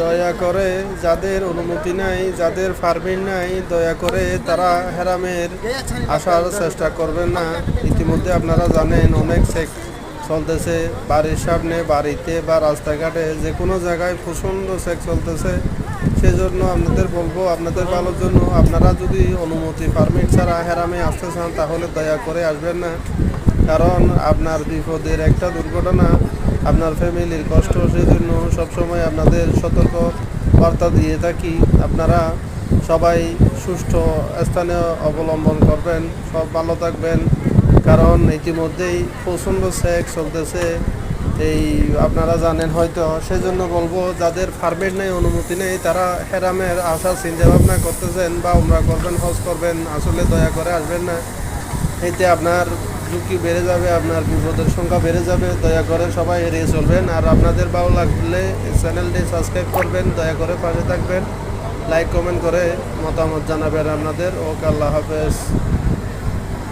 দয়া করে যাদের অনুমতি নাই, যাদের পারমিট নাই, দয়া করে তারা হেরামের আসার চেষ্টা করবেন না। ইতিমধ্যে আপনারা জানেন অনেক চেক চলতেছে বাড়ির সামনে, বাড়িতে বা রাস্তাঘাটে, যে কোনো জায়গায় প্রচণ্ড চেক চলতেছে। সেজন্য আপনাদের বলবো, আপনাদের ভালোর জন্য, আপনারা যদি অনুমতি পারমিট ছাড়া হেরামে আসতে চান তাহলে দয়া করে আসবেন না। কারণ আপনার বিপদের একটা দুর্ঘটনা, আপনার ফ্যামিলির কষ্ট, সেজন্য সবসময় আপনাদের সতর্ক বার্তা দিয়ে থাকি। আপনারা সবাই সুষ্ঠু স্থানে অবলম্বন করবেন, সব ভালো থাকবেন। কারণ ইতিমধ্যেই প্রচণ্ড চেক চলতেছে, এই আপনারা জানেন হয়তো। সেজন্য বলবো যাদের পারমিট নেই, অনুমতি নেই, তারা হেরামের আসার চিন্তা ভাবনা করতেছেন বা উমরা করবেন, হজ করবেন, আসলে দয়া করে আসবেন না। এতে আপনার ঝুঁকি বেড়ে যাবে, আপনার বিপদের সংখ্যা বেড়ে যাবে। দয়া করে সবাই এড়িয়ে চলবেন। আর আপনাদের ভালো লাগলে চ্যানেলটি সাবস্ক্রাইব করবেন, দয়া করে পাশে থাকবেন, লাইক কমেন্ট করে মতামত জানাবেন আপনাদের। ওকে, আল্লাহ হাফেজ।